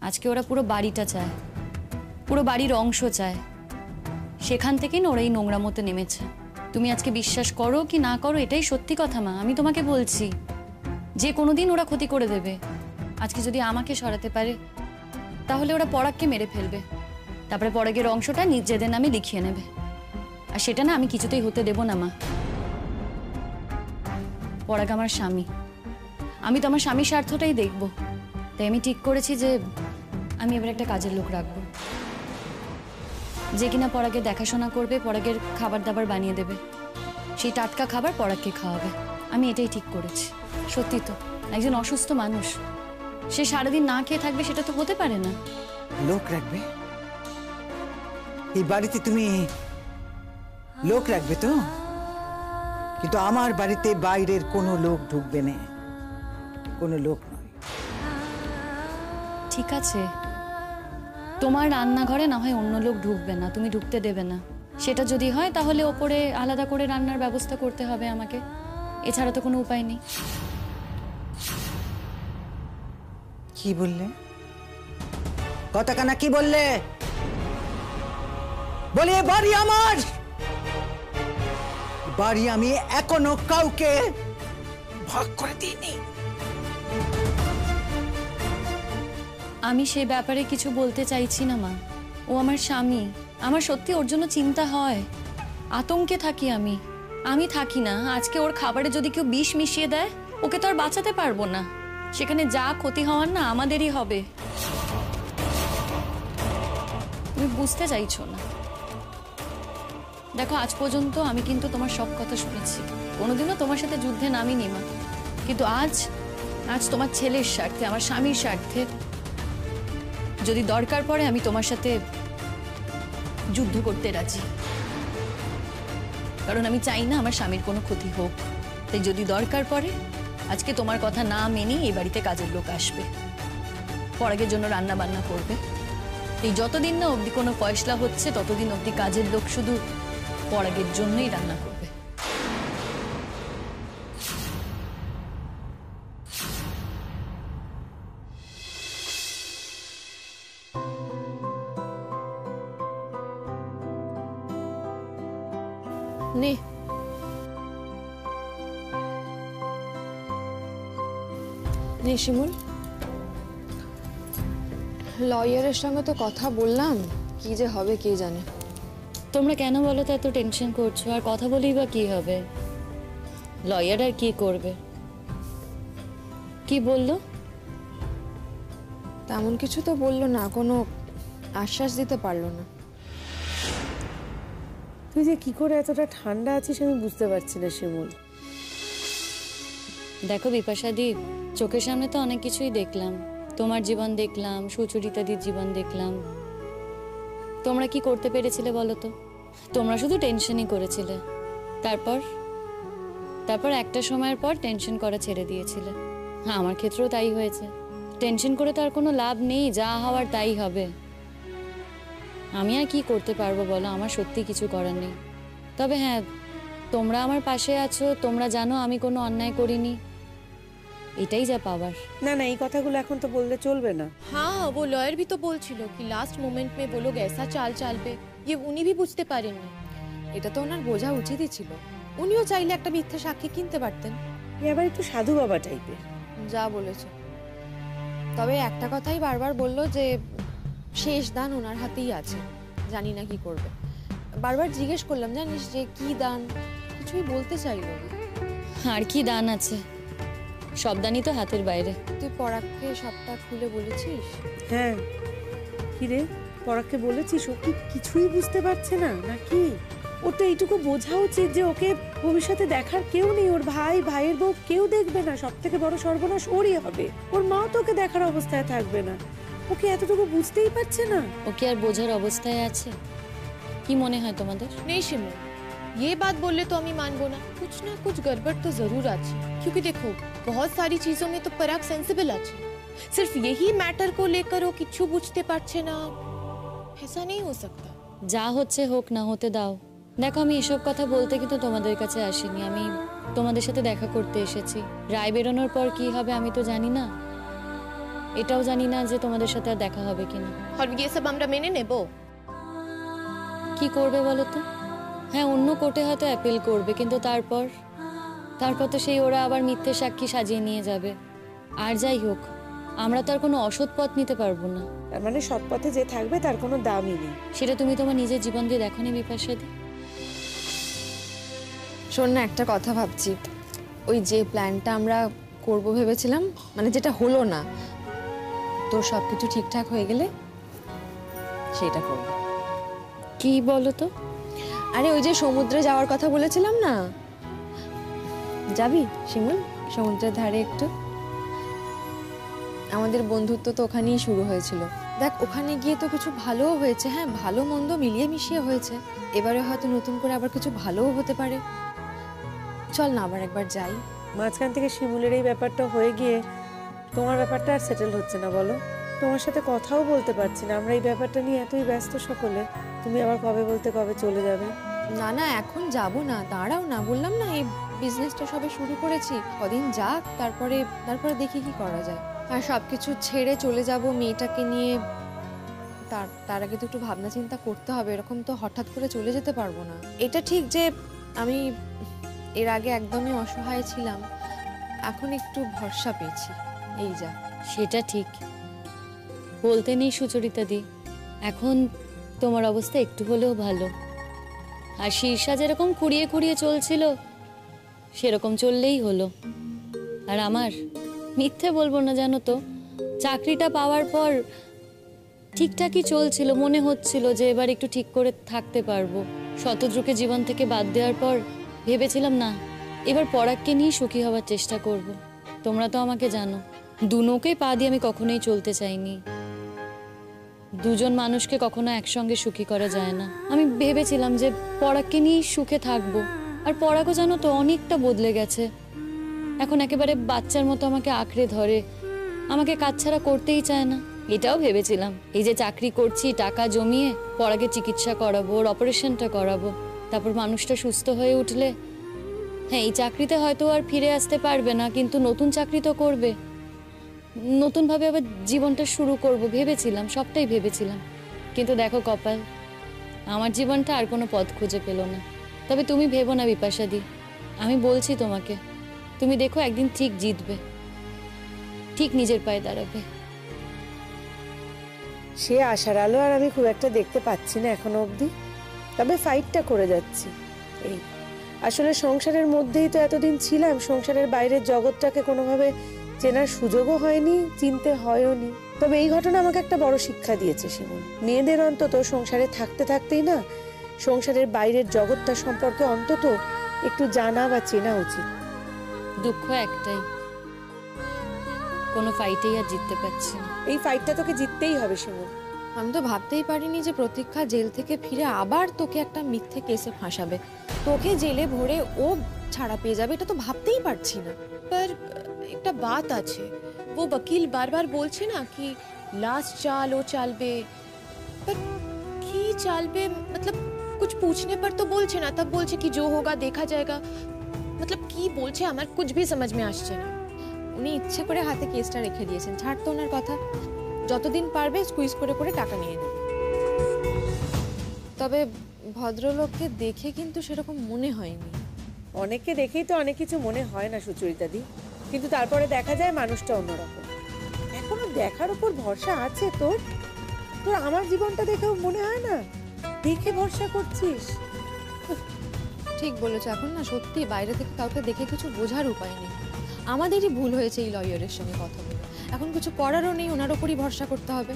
আজকে ওরা পুরো বাড়িটা চায়, পুরো বাড়ির অংশ চায়। সেখান থেকেই না ওরা এই নোংরা মতো নেমেছে। তুমি আজকে বিশ্বাস করো কি না করো, এটাই সত্যি কথা মা। আমি তোমাকে বলছি যে কোনোদিন ওরা ক্ষতি করে দেবে। আজকে যদি আমাকে সরাতে পারে তাহলে ওরা পরাগকে মেরে ফেলবে, তারপরে পরাগের অংশটা নিজেদের নামে লিখিয়ে নেবে। আর সেটা না আমি কিছুতেই হতে দেব না মা। পরাগ আমার স্বামী, আমি তো আমার স্বামীর স্বার্থটাই দেখব। তাই আমি ঠিক করেছি যে আমি এবার একটা কাজের লোক রাখবো, যে কিনা পরাগের দেখাশোনা করবে, পরাগের খাবার দাবার বানিয়ে দেবে, সেই টাটকা খাবার পরাগকে খাওয়াবে। আমি এটাই ঠিক করেছি। সত্যি তো, একজন অসুস্থ মানুষ সে সারাদিন না খেয়ে থাকবে, সেটা তো হতে পারে না। লোক রাখবে? এই বাড়িতে তুমি লোক রাখবে তো? কিন্তু আমার বাড়িতে বাইরের কোনো লোক ঢুকবে না, কোনো লোক নয়। ঠিক আছে, তোমার রান্নাঘরে না হয় অন্য লোক ঢুকবে না, তুমি ঢুকতে দেবে না। সেটা যদি হয় তাহলে ওপরে আলাদা করে রান্নার ব্যবস্থা করতে হবে আমাকে, এছাড়া তো কোনো উপায় নেই। কি বললে? কথা কানা কি বললে? বলে বাড়ি আমার, বাড়ি আমি এখনো কাউকে ভাগ করে দিইনি। আমি সে ব্যাপারে কিছু বলতে চাইছি না মা। ও আমার স্বামী, আমার সত্যি ওর জন্য চিন্তা হয়, আতঙ্কে থাকি আমি। আমি থাকি না, আজকে ওর খাবারে যদি কেউ বিষ মিশিয়ে দেয় ওকে তো আর বাঁচাতে পারবো না। সেখানে যা ক্ষতি হওয়ার না আমাদেরই হবে। তুমি বুঝতে চাইছো না। দেখো, আজ পর্যন্ত আমি কিন্তু তোমার সব কথা শুনেছি, কোনোদিনও তোমার সাথে যুদ্ধে নামিনি মা। কিন্তু আজ তোমার ছেলের স্বার্থে, আমার স্বামীর স্বার্থে যদি দরকার পড়ে আমি তোমার সাথে যুদ্ধ করতে রাজি। কারণ আমি চাই না আমার স্বামীর কোনো ক্ষতি হোক। তাই যদি দরকার পড়ে আজকে তোমার কথা না মেনে এই বাড়িতে কাজের লোক আসবে, পরাগের জন্য রান্না বান্না করবে। এই যতদিন না অবধি কোনো ফয়সলা হচ্ছে ততদিন অবধি কাজের লোক শুধু পরাগের জন্যই রান্না করবে। নে নে শিমুল, লয়ারের সঙ্গে তো কথা বললাম, কি যে হবে কে জানে। তোমরা কেন বলো তো এত টেনশন করছো? আর কথা বলেই বা কি হবে? লয়ার আর কি করবে? কি বললো? তেমন কিছু তো বললো না, কোনো আশ্বাস দিতে পারলো না। তুই যে কি করে এতটা ঠান্ডা আছিস আমি বুঝতে পারছি না শিমুল। দেখো বিপাশাদি, চোখের সামনে তো অনেক কিছুই দেখলাম। তোমার জীবন দেখলাম, সুচরিতাদির জীবন দেখলাম। তোমরা কি করতে পেরেছিলে বলো তো? তোমরা শুধু টেনশনই করেছিলে। তারপর একটা সময়ের পর টেনশন করা ছেড়ে দিয়েছিলে। হ্যাঁ, আমার ক্ষেত্রেও তাই হয়েছে। টেনশন করে তো আর কোনো লাভ নেই, যা হওয়ার তাই হবে। আমি আর কি করতে পারবো বলো? আমার সত্যি কিছু করার নেই। তবে হ্যাঁ, তোমরা আমার পাশে আছো, তোমরা জানো আমি কোনো অন্যায় করিনি, এটাই যা পাওয়ার। না না, এই কথাগুলো এখন তো বললে চলবে না। हाँ, वो लॉयर भी तो बोलছিল कि लास्ट मोमेंट में वो लोग ऐसा चाल चालবে, ये উনি भी বুঝতে পারেননি। এটা তো ওনার বোঝা উচিতই ছিল। উনিও চাইলে একটা মিথ্যা সাক্ষী কিনতে পারতেন। এবার একটু সাধু বাবা টাইপের। যা বলেছো। তবে একটা কথাই বারবার বললো যে শেষ দান ওনার হাতেই আছে, জানি না কি করবে। বারবার জিজ্ঞেস করলাম জানিস যে কি দান, কিছুই বলতে চাইলো না। আর কি দান আছে? সব দানই তো হাতের বাইরে। তুই পরাগকে সবটা খুলে বলেছিস? হ্যাঁ, কি রে পরাগকে বলেছিস? ও কি কিছুই বুঝতে পারছে না নাকি? ওর তো এইটুকু বোঝা উচিত যে ওকে ভবিষ্যতে দেখার কেউ নেই, ওর ভাই ভাইয়ের বউ কেউ দেখবে না, সব থেকে বড় সর্বনাশ ওরই হবে। ওর মা তো ওকে দেখার অবস্থায় থাকবে না। ওকে এতটুকু বুঝতেই পারছে না। ওকে আর বোঝার অবস্থায় আছে? কি মনে হয় তোমাদের? नहीं शिमू, ये बात बोलले तो আমি মানবো না। कुछ ना कुछ गड़बड़ तो जरूर আছে, क्योंकि देखो बहुत सारी चीजों में तो पराग सेंसिबल আছে। सिर्फ यही मैटर को लेकर वो किच्ছু বুঝতে পারছে না, ऐसा नहीं हो सकता। যা হচ্ছে হোক, না হতে দাও। দেখো, আমি এসব কথা বলতে কিন্তু তোমাদের কাছে আসিনি, আমি তোমাদের সাথে দেখা করতে এসেছি। রায় বেরোনোর পর কি হবে আমি তো জানি না। এটাও জানি না যে তোমাদের সাথে আর দেখা হবে কিনা। और ये सब আমরা মেনে নেব? কি করবে বলো তো? হ্যাঁ, অন্য কোর্টে হয়তো অ্যাপিল করবে, কিন্তু তারপর তো সেই ওরা আবার মিথ্যে সাক্ষী সাজিয়ে নিয়ে যাবে। আর যাই হোক, আমরা তো আর কোনো অসৎ পথ নিতে পারবো না। তার মানে সৎ পথে যে থাকবে তার কোনো দামই নেই। সেটা তুমি তোমার নিজের জীবন দিয়ে দেখো নি বিপাশাদি? শোন না, একটা কথা ভাবছি। ওই যে প্ল্যানটা আমরা করব ভেবেছিলাম, মানে যেটা হলো না, তোর সব কিছু ঠিকঠাক হয়ে গেলে সেটা করব। কি বলো তো? আরে ওই যে সমুদ্রে যাওয়ার কথা বলেছিলাম না, যাবি শিমুল সমুদ্রের ধারে একটু? আমাদের বন্ধুত্ব তো ওখানেই শুরু হয়েছিল। দেখ, ওখানে গিয়ে তো কিছু ভালোও হয়েছে, হ্যাঁ ভালো মন্দ মিলিয়ে মিশিয়ে হয়েছে। এবারে হয়তো নতুন করে আবার কিছু ভালোও হতে পারে। চল না আবার একবার যাই। মাঝখান থেকে শিমুলের এই ব্যাপারটা হয়ে গিয়ে তোমার ব্যাপারটা আর সেটেল হচ্ছে না বলো? তোমার সাথে কথাও বলতে পারছি না, আমরা এই ব্যাপারটা নিয়ে এতই ব্যস্ত সকলে। তুমি আবার কবে বলতে কবে চলে যাবে? না না, এখন যাব না, দাঁড়াও না, বললাম না এই বিজনেসটা সবে শুরু করেছি, কদিন যাক, তারপরে দেখি কি করা যায়। আর সবকিছু ছেড়ে চলে যাব মেয়েটাকে নিয়ে, তার আগে তো একটু ভাবনা চিন্তা করতে হবে। এরকম তো হঠাৎ করে চলে যেতে পারবো না। এটা ঠিক যে আমি এর আগে একদমই অসহায় ছিলাম, এখন একটু ভরসা পেয়েছি, এই যা। সেটা ঠিক, বলতে নেই সুচরিতা দি, এখন তোমার অবস্থা একটু হলেও ভালো। আর শীর্ষা যেরকম খুঁড়িয়ে খুঁড়িয়ে চলছিল সেরকম চললেই হলো। আর আমার মিথ্যে বলবো না, জানো তো, চাকরিটা পাওয়ার পর ঠিকঠাকই চলছিল, মনে হচ্ছিল যে এবার একটু ঠিক করে থাকতে পারবো। শতদ্রুকে জীবন থেকে বাদ দেওয়ার পর ভেবেছিলাম না, এবার পরাগকে নিয়ে সুখী হওয়ার চেষ্টা করব। তোমরা তো আমাকে জানো, দুনোকে পা দিয়ে আমি কখনোই চলতে চাইনি। দুজন মানুষকে কখনো একসঙ্গে সুখী করা যায় না। আমি ভেবেছিলাম যে পরাগকে নিয়ে সুখে থাকবো, আর পরাগও জানো তো অনেকটা বদলে গেছে। এখন একেবারে বাচ্চার মতো আমাকে আঁকড়ে ধরে, আমাকে কাজ ছাড়া করতেই চায় না। এটাও ভেবেছিলাম এই যে চাকরি করছি, টাকা জমিয়ে পরাগের চিকিৎসা করাবো, ওর অপারেশনটা করাবো, তারপর মানুষটা সুস্থ হয়ে উঠলে, হ্যাঁ এই চাকরিতে হয়তো আর ফিরে আসতে পারবে না, কিন্তু নতুন চাকরি তো করবে, নতুনভাবে আবার জীবনটা শুরু করব ভেবেছিলাম, সবটাই ভেবেছিলাম। কিন্তু দেখো কপাল, আমার জীবনটা আর কোনো পথ খুঁজে পেল না। তবে তুমি ভেবো না বিপাশাদি, আমি বলছি তোমাকে, তুমি দেখো একদিন ঠিক জিতবে, ঠিক নিজের পায়ে দাঁড়াবে। সে আশার আলো আর আমি খুব একটা দেখতে পাচ্ছি না এখনো অবধি, তবে ফাইটটা করে যাচ্ছি। এই আসলে সংসারের মধ্যেই তো এতদিন ছিলাম, সংসারের বাইরের জগৎটাকে কোনোভাবে চেনার সুযোগও হয়নি, চিনতে হয়ওনি। তবে এই ঘটনা আমাকে একটা বড় শিক্ষা দিয়েছে শিমুল। মেয়েদের অন্তত সংসারে থাকতে থাকতেই না সংসারের বাইরের জগৎটা সম্পর্কে অন্তত একটু জানা বা চেনা উচিত। দুঃখ একটাই, কোনো ফাইটেই আর জিততে পারছি না। এই ফাইটটা তোকে জিততেই হবে শিমুল। আমি তো ভাবতেই পারিনি যে প্রতীক্ষা জেল থেকে ফিরে আবার তোকে একটা মিথ্যে কেসে ফাঁসাবে, তোকে জেলে ভরে ও ছাড়া পেয়ে যাবে, এটা তো ভাবতেই পারছি না। पर একটা बात আছে, वो वकील बार बार बोलছে না कि लास्ट चाल ओ चालबे, पर की चालबे मतलब कुछ पूछने पर तो बोलছে না, तब बोलছে कि जो होगा देखा जाएगा, मतलब কি বলছে আমার कुछ भी समझ में আসছে না। উনি ইচ্ছে করে হাতে কেসটা রেখে দিয়েছেন, ছাড় তো ওনার কথা, যতদিন পারবে স্কুইজ করে করে টাকা নিয়ে নেবে। তবে ভদ্রলোককে দেখে কিন্তু সেরকম মনে হয়নি। অনেককে দেখেই তো অনেক কিছু মনে হয় না সুচরিতা দি, কিন্তু তারপরে দেখা যায় মানুষটা অন্যরকম। এখনো দেখার উপর ভরসা আছে তোর? তোর আমার জীবনটা দেখেও মনে হয় না? দেখে ভরসা করছিস? ঠিক বলেছো, এখন না সত্যি বাইরে থেকে কাউকে দেখে কিছু বোঝার উপায় নেই। আমাদেরই ভুল হয়েছে এই লয়ারের সঙ্গে কথা বলে, এখন কিছু করারও নেই, ওনার ওপরই ভরসা করতে হবে।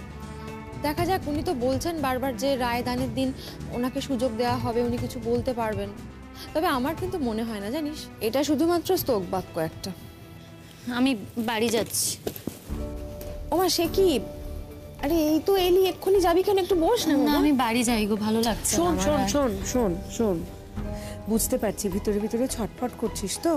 দেখা যাক, উনি তো বলছেন বারবার যে রায় দানের দিন ওনাকে সুযোগ দেওয়া হবে, উনি কিছু বলতে পারবেন। তবে আমার কিন্তু মনে হয় না, জানিস, এটা শুধুমাত্র স্তোক বাক্য একটা। আমি বাড়ি যাচ্ছি। ওমা সে কি? আরে এই তো এলি, এক্ষুনি যাবি কেন? একটু বস না। না আমি বাড়ি যাই গো, ভালো লাগছে না শোন আমার শোন আর। শোন শোন শোন, বুঝতে পারছি ভিতরে ভিতরে ছটফট করছিস তো,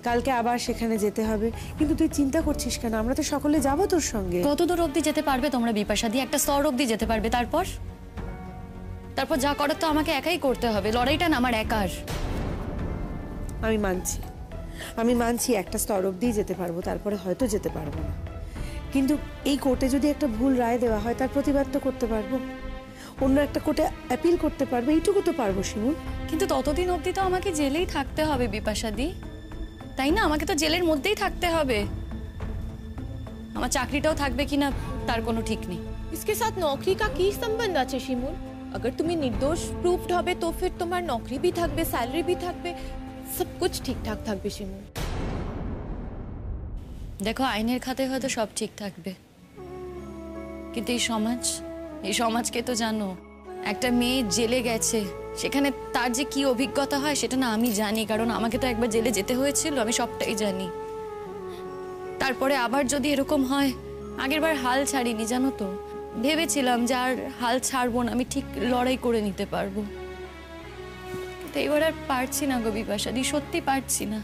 কালকে আবার সেখানে যেতে হবে, কিন্তু তুই চিন্তা করছিস কেন? আমরা তো সকলে যাবো তোর সঙ্গে। কত দূর অবধি যেতে পারবে তোমরা বিপাশাদি? একটা স্তর অবধি যেতে পারবে, তারপর যা করার তো আমাকে একাই করতে হবে, লড়াইটা না আমার একার। আমি মানছি একটা স্তর অবধি যেতে পারবো, তারপরে হয়তো যেতে পারবো না, কিন্তু এই কোর্টে যদি একটা ভুল রায় দেওয়া হয় তার প্রতিবাদ তো করতে পারবো, অন্য একটা কোর্টে অ্যাপিল করতে পারবো, এইটুকু তো পারবো শিমুল। কিন্তু ততদিন অবধি তো আমাকে জেলেই থাকতে হবে বিপাশাদি, তাই না? আমাকে তো জেলের মধ্যেই থাকতে হবে। আমার চাকরিটাও থাকবে কিনা তার কোনো ঠিক নেই। इसके साथ नौकरी का की संबंध আছে শিমুল? अगर তুমি निर्दोष प्रूफ्ड হবে তো फिर তোমার নকরি भी থাকবে, স্যালারি भी থাকবে, सब कुछ ঠিকঠাক থাকবে শিমুল। দেখো, আইনের খাতে হয়তো সব ঠিক থাকবে, কিন্তু এই সমাজকে তো জানো। একটা মেয়ে জেলে গেছে, সেখানে তার যে কি অভিজ্ঞতা হয় সেটা না আমি জানি, কারণ আমাকে তো একবার জেলে যেতে হয়েছিল, আমি সবটাই জানি। তারপরে আবার যদি এরকম হয়, আগেরবার হাল ছাড়িনি জানো তো, ভেবেছিলাম যে আর হাল ছাড়বো না, আমি ঠিক লড়াই করে নিতে পারবো। কিন্তু এবার আর পারছি না গো বিপাশাদি, সত্যি পারছি না।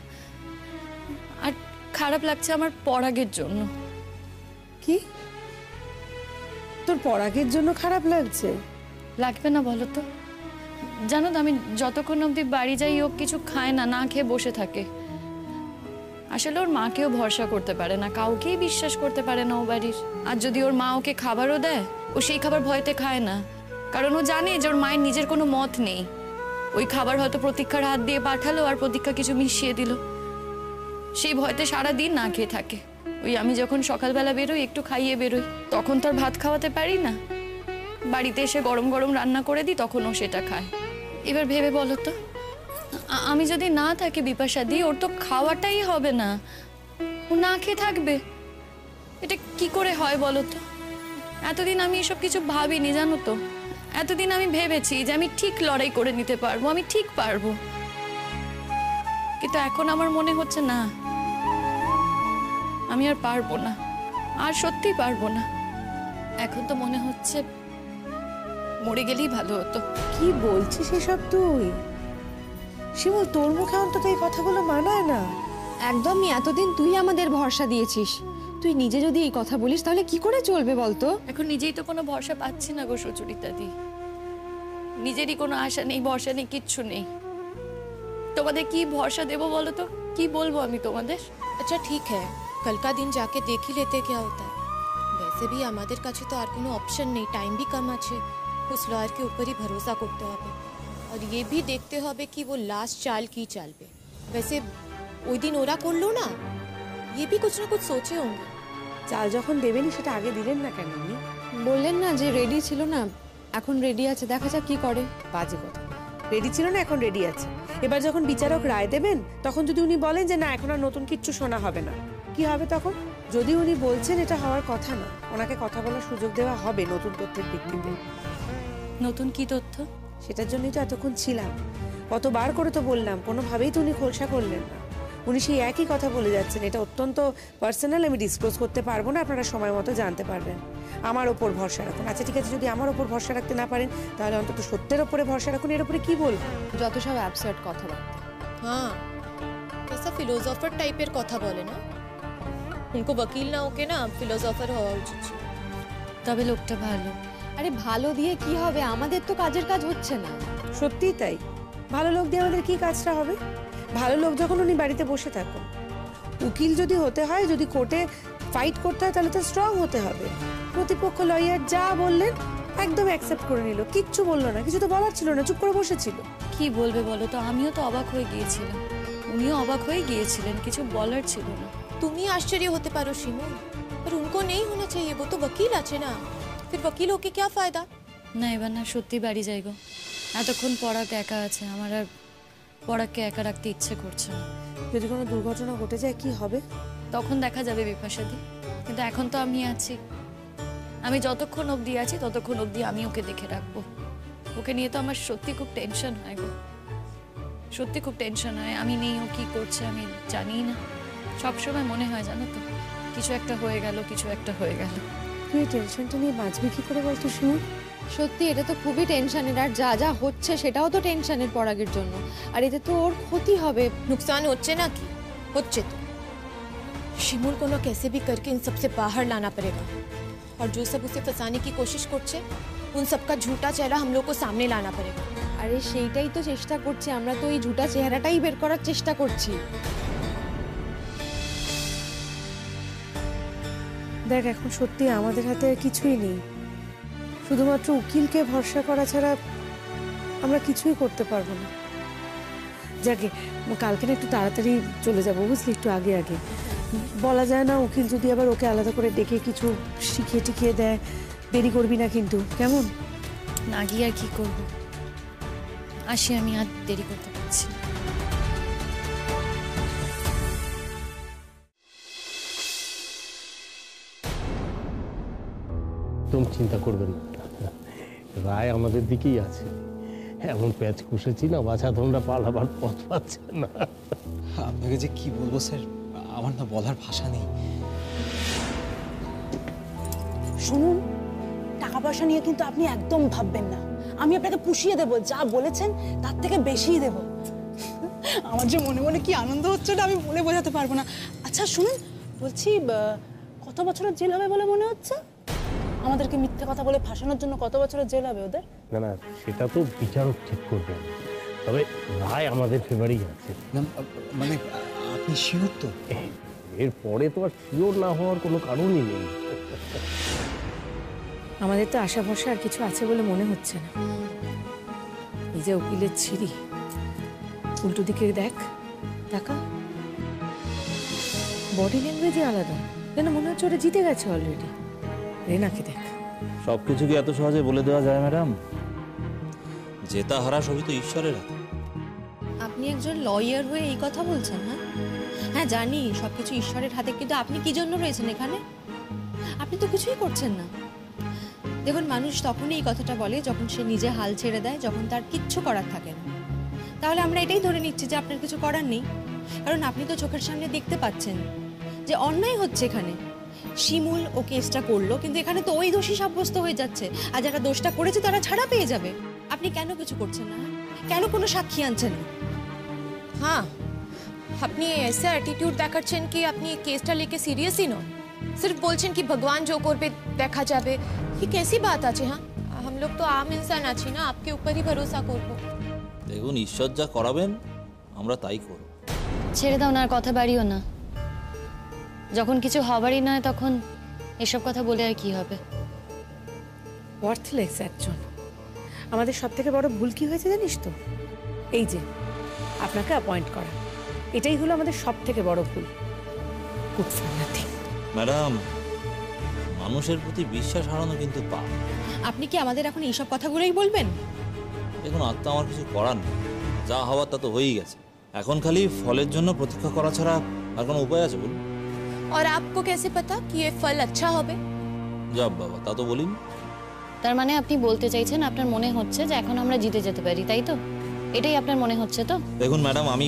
আর খারাপ লাগছে আমার পরাগের জন্য। কি তোর পরাগের জন্য খারাপ লাগছে? লাগবে না বলো তো? জানো তো, আমি যতক্ষণ অবধি বাড়ি যাই ও কিছু খায় না, না খেয়ে বসে থাকে। আসলে ওর মাকেও ভরসা করতে পারে না, কাউকেই বিশ্বাস করতে পারে না ও বাড়ির। আর যদি ওর মা ওকে খাবারও দেয়, ও সেই খাবার ভয়তে খায় না, কারণ ও জানে যে ওর মায়ের নিজের কোনো মত নেই। ওই খাবার হয়তো প্রতীক্ষার হাত দিয়ে পাঠালো আর প্রতীক্ষা কিছু মিশিয়ে দিল, সেই ভয়তে সারা দিন না খেয়ে থাকে। ওই আমি যখন সকালবেলা বেরোই, একটু খাইয়ে বেরোই, তখন তো আর ভাত খাওয়াতে পারি না। বাড়িতে এসে গরম গরম রান্না করে দিই, তখন ও সেটা খায়। এবার ভেবে বলো তো, আমি যদি না থাকি বিপাশাদি, ওর তো খাওয়াটাই হবে না, ও না খেয়ে থাকবে। এটা কি করে হয় বলো তো? এতদিন আমি এসব কিছু ভাবিনি জানো তো। এতদিন আমি ভেবেছি যে আমি ঠিক লড়াই করে নিতে পারবো, আমি ঠিক পারবো। কিন্তু এখন আমার মনে হচ্ছে না, আমি আর পারবো না, আর সত্যি পারবো না। এখন তো মনে হচ্ছে মরে গেলেই ভালো হতো। কি বলছিস এসব তুই? শিমুল, তোর মুখে অন্তত এই কথাগুলো মানায় না। একদমই, এতদিন তুই আমাদের ভরসা দিয়েছিস, তুই নিজে যদি এই কথা বলিস তাহলে কি করে চলবে বলতো? এখন নিজেই তো কোনো ভরসা পাচ্ছি না গো সুচরিতাদি, নিজেরই কোনো আশা নেই, ভরসা নেই, কিচ্ছু নেই। তোমাদের কি ভরসা দেবো বলো তো? কি বলবো আমি তোমাদের? अच्छा ठीक है, कल का दिन जाके देख ही लेते क्या होता है। वैसे भी আমাদের কাছে তো আর কোনো অপশন নেই, টাইম भी कम আছে। उस लॉयर के ऊपर ही भरोसा করতে হবে, और ये भी देखते হবে कि वो लास्ट चाल की चालবে। वैसे ওই দিন ওরা করলো না, ये भी कुछ ना कुछ सोचे होंगे। চাল যখন দেবেনি সেটা আগে দিলেন না কেন? উনি বললেন না যে রেডি ছিল না, এখন রেডি আছে, দেখা যাক কি করে। বাজে কথা, রেডি ছিল না, এখন রেডি আছে। এবার যখন বিচারক রায় দেবেন, তখন যদি উনি বলেন যে না এখন আর নতুন কিচ্ছু শোনা হবে না, কি হবে তখন? যদি উনি বলছেন এটা হওয়ার কথা না, ওনাকে কথা বলার সুযোগ দেওয়া হবে নতুন তথ্যের ভিত্তিতে। নতুন কি তথ্য? সেটার জন্যই তো এতক্ষণ ছিলাম, কতবার করে তো বললাম, কোনোভাবেই তো উনি খোলসা করলেন না। উনি সেই একই কথা বলে যাচ্ছেন, এটা অত্যন্ত পার্সোনাল, আমি ডিসক্লোজ করতে পারবো না, আপনারা সময় মতো জানতে পারবেন। আমার ওপর ভরসা রাখুন। আচ্ছা ঠিক আছে, যদি আমার ওপর ভরসা রাখতে না পারেন তাহলে অন্তত সত্যের ওপরে ভরসা রাখুন। এর উপরে কি বলবো? যত সব অ্যাবসার্ড কথাবার্তা। हाँ, कैसा फिलोसोफर टाइपेर কথা বলে না। उनको वकील ना होके ना फिलोसोफर হওয়া উচিত ছিল। তবে লোকটা ভালো। আরে ভালো দিয়ে কি হবে, আমাদের তো কাজের কাজ হচ্ছে না। সত্যিই তাই, ভালো লোক দিয়ে আমাদের কি কাজটা হবে? ভালো লোক যখন উনি বাড়িতে বসে থাকুন, উকিল যদি হতে হয়, যদি কোর্টে ফাইট করতে হয়, তাহলে তো স্ট্রং হতে হবে। প্রতিপক্ষ লয়ার যা বললেন একদম অ্যাকসেপ্ট করে নিল, কিচ্ছু বললো না, কিছু তো বলার ছিল না, চুপ করে বসেছিল। কি বলবে বলো তো? আমিও তো অবাক হয়ে গিয়েছিলাম, উনিও অবাক হয়ে গিয়েছিলেন, কিছু বলার ছিল না। তুমি আশ্চর্য হতে পারো শিমুল, पर उनको नहीं होना चाहिए, वो तो वकील আছে না। फिर वकील होके क्या फायदा? না, এবার না সত্যি বাড়ি যাই গো। এতক্ষণ পরাগ একা আছে, আমার আর পরাগকে একা রাখতে ইচ্ছে করছে না। যদি কোনো দুর্ঘটনা ঘটে যায় কি হবে? তখন দেখা যাবে বিপাশাদি, কিন্তু এখন তো আমি আছি। আমি যতক্ষণ অবধি আছি ততক্ষণ অবধি আমি ওকে দেখে রাখবো। ওকে নিয়ে তো আমার সত্যি খুব টেনশন হয় গো, সত্যি খুব টেনশন হয়। আমি নেই, ও কি করছে আমি জানি না। সবসময় মনে হয় জানো তো, কিছু একটা হয়ে গেল, কিছু একটা হয়ে গেল। তুই এই টেনশনটা নিয়ে বাঁচবি কি করে বলতো শিমুল? সত্যি এটা তো খুবই টেনশনের, আর যা যা হচ্ছে সেটাও তো টেনশনের পরাগের জন্য। আর এতে তো ওর ক্ষতি হবে। नुकसान হচ্ছে না কি? হচ্ছে তো। শিমুল को ना कैसे भी करके इन सबसे बाहर लाना पड़ेगा, और जो सब उसे फंसाने की कोशिश করছে, उन सबका झूठा चेहरा हम लोग को सामने लाना पड़ेगा। আরে সেইটাই তো চেষ্টা করছি আমরা, তো এই ঝুটা চেহারাটাই বের করার চেষ্টা করছি। দেখ এখন সত্যি আমাদের হাতে আর কিছুই নেই, শুধুমাত্র উকিলকে ভরসা করা ছাড়া আমরা কিছুই করতে পারবো না। যাকে কালকে না একটু তাড়াতাড়ি চলে যাবো বুঝলি, একটু আগে আগে। বলা যায় না উকিল যদি আবার ওকে আলাদা করে ডেকে কিছু শিখিয়ে টিখিয়ে দেয়। দেরি করবি না কিন্তু, কেমন? না গিয়ে আর কি করব, আসি, আমি আর দেরি করতে পারছি না। একদম চিন্তা করবেন না, রায় আমাদের দিকেই আছে। এমন প্যাচ কুষেছি না, বাছা তোমরা পালাবার পথ পাচ্ছে না। আপনাকে যে কি বলবো স্যার, আমার না বলার ভাষা নেই। শুনুন, টাকা পয়সা নিয়ে কিন্তু আপনি একদম ভাববেন না। আমি আপনাকে পুষিয়ে দেব, যা বলেছেন তার থেকে বেশিই দেব। আমার যে মনে মনে কি আনন্দ হচ্ছে না আমি বলে বোঝাতে পারবো না। আচ্ছা শুনুন, বলছি কত বছরের জেল হবে বলে মনে হচ্ছে? আমাদেরকে মিথ্যে কথা বলে ফাঁসানোর জন্য কত বছরের জেল হবে ওদের? না না, সেটা তো বিচারক ঠিক করবেন, তবে রায় আমাদের ফেভারেই আছে। না মানে আপনি শিওর তো? এরপরে তো আর শিওর না হওয়ার কোনো কারণই নেই। আমাদের তো আশা ভরসা আর কিছু আছে বলে মনে হচ্ছে না। এই যে উকিলের ছিরি, উল্টো দিকে দেখ, টাকা বডি ল্যাঙ্গুয়েজই আলাদা, যেন মনে হচ্ছে ওরা জিতে গেছে অলরেডি। রেনাকে দেখ। সবকিছু কি এত সহজে বলে দেওয়া যায় ম্যাডাম? জেতা হারা সবই তো ঈশ্বরের হাতে। আপনি একজন লয়ার হয়ে এই কথা বলছেন? হ্যাঁ জানি সবকিছু ঈশ্বরের হাতে, কিন্তু আপনি কি জন্য রয়েছেন এখানে? আপনি তো কিছুই করছেন না। দেখুন, মানুষ তখনই এই কথাটা বলে যখন সে নিজে হাল ছেড়ে দেয়, যখন তার কিচ্ছু করার থাকে না। তাহলে আমরা এটাই ধরে নিচ্ছি যে আপনার কিছু করার নেই, কারণ আপনি তো চোখের সামনে দেখতে পাচ্ছেন যে অন্যায় হচ্ছে এখানে। শিমুল ও কেসটা করলো, কিন্তু এখানে তো ওই দোষী সাব্যস্ত হয়ে যাচ্ছে, আর যারা দোষটা করেছে তারা ছাড়া পেয়ে যাবে। আপনি কেন কিছু করছেন না? কেন কোনো সাক্ষী আনছেন না? हाँ, अपनी ऐसा एटीट्यूड देखाচ্ছেন कि আপনি কেসটা लेके सीरियस ही नन। सिर्फ बोलছেন कि भगवान जो করবে দেখা যাবে। ये कैसी बात আছে? हाँ, हम लोग तो आम इंसान আছি না, आपके ऊपर ही भरोसा করব। দেখুন, ঈশ্বর যা করাবেন আমরা তাই করব। ছেড়ে দাও না, আর কথা বাড়িও না। যখন কিছু হবারই নয় তখন এসব কথা বলে আর কি হবে? ওয়ার্থলেস একজন। আমাদের সব থেকে বড় ভুল কি হয়েছে জানিস তো? এই যে আপনাকে অ্যাপয়েন্ট করা, এটাই হলো আমাদের সব থেকে বড় ভুল। Good for nothing. ম্যাডাম, মানুষের প্রতি বিশ্বাস হারানো কিন্তু পাপ। আপনি কি আমাদের এখন এইসব কথাগুলোই বলবেন? দেখুন, আর তো আমার কিছু করার নেই, যা হওয়ার তা তো হয়েই গেছে। এখন খালি ফলের জন্য প্রতীক্ষা করা ছাড়া আর কোনো উপায় আছে বলুন? और आपको कैसे पता कि ये फल अच्छा হবে? যাব বাবা, তা তো বলিনি। তার মানে আপনি বলতে চাইছেন আপনার মনে হচ্ছে যে এখন আমরা জিতে যেতে পারি, তাই তো? এটাই আপনার মনে হচ্ছে তো? দেখুন ম্যাডাম, আমি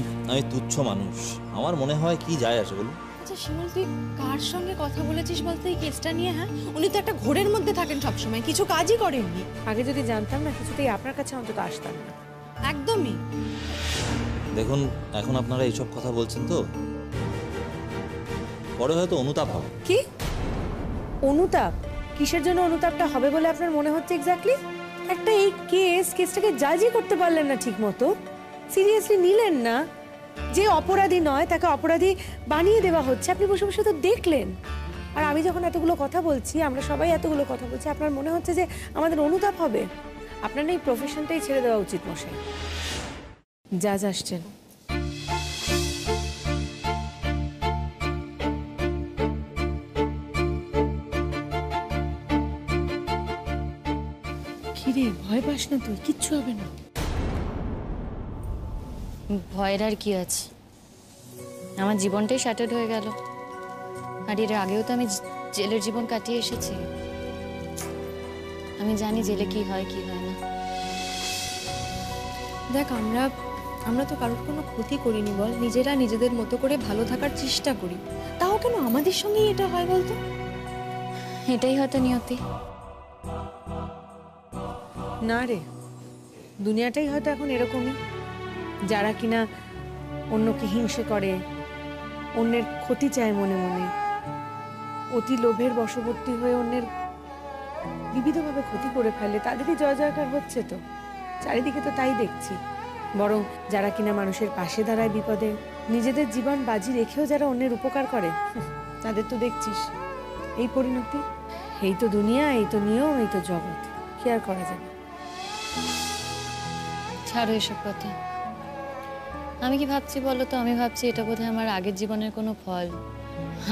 তুচ্ছ মানুষ, আমার মনে হয় কি যায় আসে বলুন? আচ্ছা শিমুল, তুই কার সঙ্গে কথা বলেছিস বলতে এই কেসটা নিয়ে? হ্যাঁ, উনি তো একটা ঘোরের মধ্যে থাকেন সবসময়, কিছু কাজই করেননি। আগে যদি জানতাম না, কিছুতেই আপনার কাছে অন্তত আসতাম না। একদমই। দেখুন, এখন আপনারা এইসব কথা বলছেন তো, পরে হয়তো অনুতাপ হবে। কি অনুতাপ? কিসের জন্য অনুতাপটা হবে বলে আপনার মনে হচ্ছে এক্স্যাক্টলি? একটা এই কেসটাকে জাজই করতে পারলেন না ঠিক মতো, সিরিয়াসলি নিলেন না। যে অপরাধী নয় তাকে অপরাধী বানিয়ে দেওয়া হচ্ছে, আপনি বসে বসে তো দেখলেন। আর আমি যখন এতগুলো কথা বলছি, আমরা সবাই এতগুলো কথা বলছি, আপনার মনে হচ্ছে যে আমাদের অনুতাপ হবে? আপনার এই প্রফেশনটাই ছেড়ে দেওয়া উচিত মশাই। জাজ আসছেন। কিরে, ভয় পাস না তুই? কিচ্ছু হবে না। ভয়ের আর কি আছে? আমার জীবনটাই শাটার্ড হয়ে গেল, আর এর আগেও তো আমি জেলের জীবন কাটিয়ে এসেছি। আমি জানি জেলে কি হয় কি হয় না। দেখ, আমরা তো কারোর কোনো ক্ষতি করিনি বল, নিজেরা নিজেদের মতো করে ভালো থাকার চেষ্টা করি, তাও কেন আমাদের সঙ্গেই এটা হয় বলতো? এটাই হয়তো নিয়তি। না রে, দুনিয়াটাই হয়তো এখন এরকমই। যারা কিনা অন্যকে হিংসে করে, অন্যের ক্ষতি চায় মনে মনে, অতি লোভের বশবর্তী হয়ে অন্যের বিবিধভাবে ক্ষতি করে ফেলে, তাদেরই জয় জয়কার হচ্ছে। তো চারিদিকে তো তাই দেখছি। বরং যারা কিনা মানুষের পাশে দাঁড়ায় বিপদে, নিজেদের জীবন বাজি রেখেও যারা অন্যের উপকার করে, তাদের তো দেখছিস এই পরিণতি, এই তো দুনিয়া, এই তো নিয়ম, এই তো জগৎ, কি আর করা যাবে। ছাড়ো এসব কথা। আমি কি ভাবছি বলো তো, আমি ভাবছি এটা বোধহয় আমার আগের জীবনের কোনো ফল।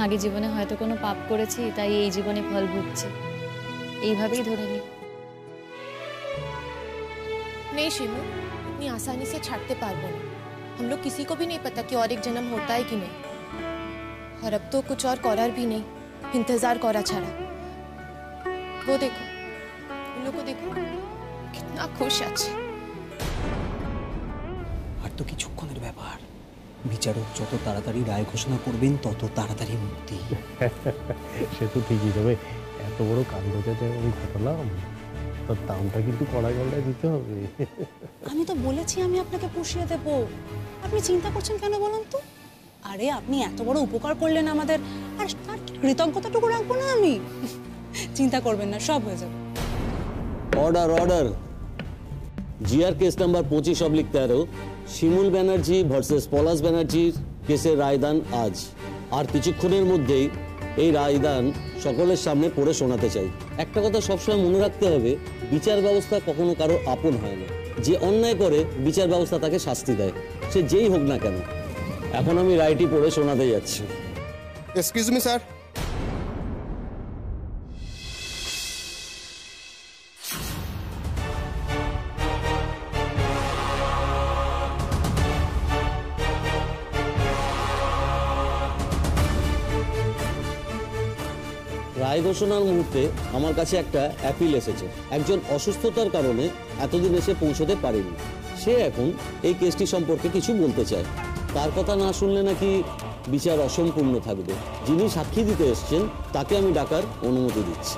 আগের জীবনে হয়তো কোনো পাপ করেছি, তাই এই জীবনে ফল ভুগছি, এইভাবেই ধরে নি। नहीं शिमू, इतनी आसानी से छाटते पारबो ना। हम लोग किसी को भी नहीं पता कि और एक जन्म होता है कि नहीं। और अब तो कुछ और करार भी नहीं, इंतजार करा छाड़ा। वो देखो, उन लोग को देखो, कितना खुश আছে। আর তো কিছুক্ষণের ব্যাপার, বিচারক যত তাড়াতাড়ি রায় ঘোষণা করবেন তত তাড়াতাড়ি মুক্তি। সে তো ঠিকই, তবে এত বড় কাণ্ডটাতে আমি ঘটালাম, তার দামটা কিন্তু কড়া গলায় দিতে হবে। আমি তো বলেছি আমি আপনাকে পুষিয়ে দেব, আপনি চিন্তা করছেন কেন বলুন তো? আরে আপনি এত বড় উপকার করলেন আমাদের, আর তার কৃতজ্ঞতাটুকু রাখবো না আমি? চিন্তা করবেন না, সব হয়ে যাবে। Order order. GR case number 25/13, শিমুল ব্যানার্জি ভার্সেস পলাশ ব্যানার্জির কেসের রায়দান আজ। আর কিছুক্ষণের মধ্যেই এই রায়দান সকলের সামনে পড়ে শোনাতে চাই। একটা কথা সবসময় মনে রাখতে হবে, বিচার ব্যবস্থা কখনো কারো আপন হয় না। যে অন্যায় করে বিচার ব্যবস্থা তাকে শাস্তি দেয়, সে যেই হোক না কেন। এখন আমি রায়টি পড়ে শোনাতে যাচ্ছি। Excuse me sir. রায় ঘোষণার মুহূর্তে আমার কাছে একটা অ্যাপিল এসেছে। একজন অসুস্থতার কারণে এতদিন এসে পৌঁছতে পারেনি, সে এখন এই কেসটি সম্পর্কে কিছু বলতে চায়। তার কথা না শুনলে নাকি বিচার অসম্পূর্ণ থাকবে। যিনি সাক্ষী দিতে এসছেন তাকে আমি ডাকার অনুমতি দিচ্ছি।